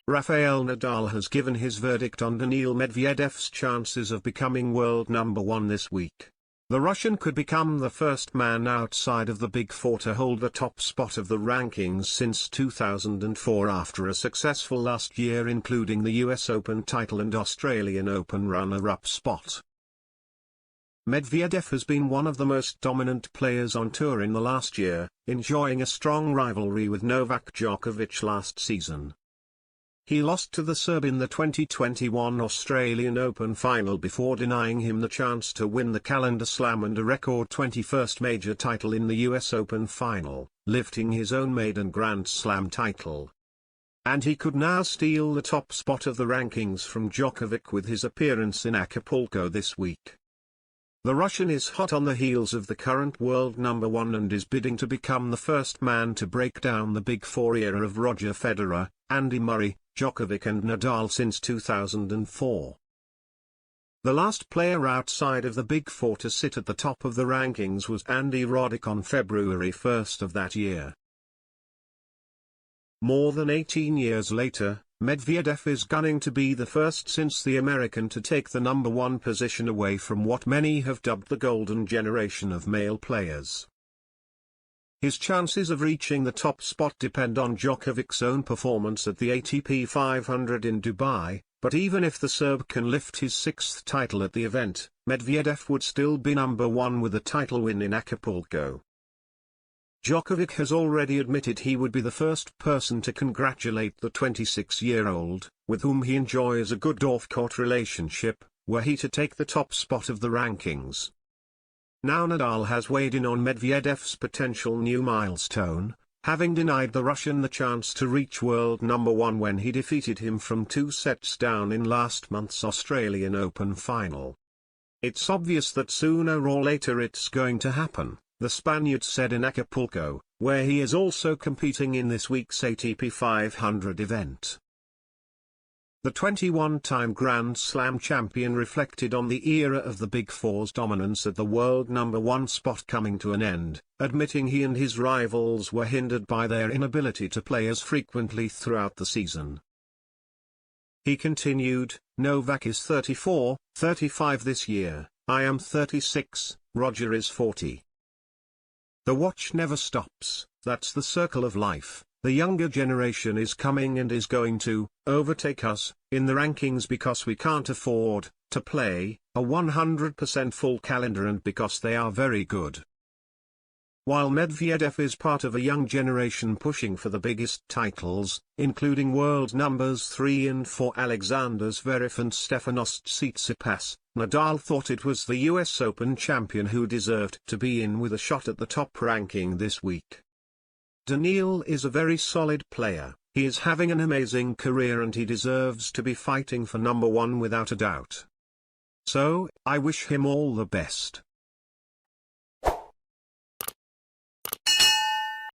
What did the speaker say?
Rafael Nadal has given his verdict on Daniil Medvedev's chances of becoming world number one this week. The Russian could become the first man outside of the Big Four to hold the top spot of the rankings since 2004 after a successful last year, including the US Open title and Australian Open runner-up spot. Medvedev has been one of the most dominant players on tour in the last year, enjoying a strong rivalry with Novak Djokovic last season. He lost to the Serb in the 2021 Australian Open final before denying him the chance to win the calendar slam and a record 21st major title in the US Open final, lifting his own maiden Grand Slam title. And he could now steal the top spot of the rankings from Djokovic with his appearance in Acapulco this week. The Russian is hot on the heels of the current world number one and is bidding to become the first man to break down the Big Four era of Roger Federer, Andy Murray, Djokovic and Nadal since 2004. The last player outside of the Big Four to sit at the top of the rankings was Andy Roddick on February 1st of that year. More than 18 years later, Medvedev is gunning to be the first since the American to take the number one position away from what many have dubbed the golden generation of male players. His chances of reaching the top spot depend on Djokovic's own performance at the ATP 500 in Dubai, but even if the Serb can lift his sixth title at the event, Medvedev would still be number one with a title win in Acapulco. Djokovic has already admitted he would be the first person to congratulate the 26-year-old, with whom he enjoys a good off-court relationship, were he to take the top spot of the rankings. Now Nadal has weighed in on Medvedev's potential new milestone, having denied the Russian the chance to reach world number one when he defeated him from 2 sets down in last month's Australian Open final. "It's obvious that sooner or later it's going to happen," the Spaniard said in Acapulco, where he is also competing in this week's ATP 500 event. The 21-time Grand Slam champion reflected on the era of the Big Four's dominance at the world number one spot coming to an end, admitting he and his rivals were hindered by their inability to play as frequently throughout the season. He continued, "Novak is 34, 35 this year, I am 36, Roger is 40. The watch never stops, that's the circle of life. The younger generation is coming and is going to overtake us in the rankings because we can't afford to play a 100% full calendar and because they are very good." While Medvedev is part of a young generation pushing for the biggest titles, including world numbers 3 and 4 Alexander Zverev and Stefanos Tsitsipas, Nadal thought it was the US Open champion who deserved to be in with a shot at the top ranking this week. Daniil is a very solid player, he is having an amazing career and he deserves to be fighting for number one without a doubt. So, I wish him all the best.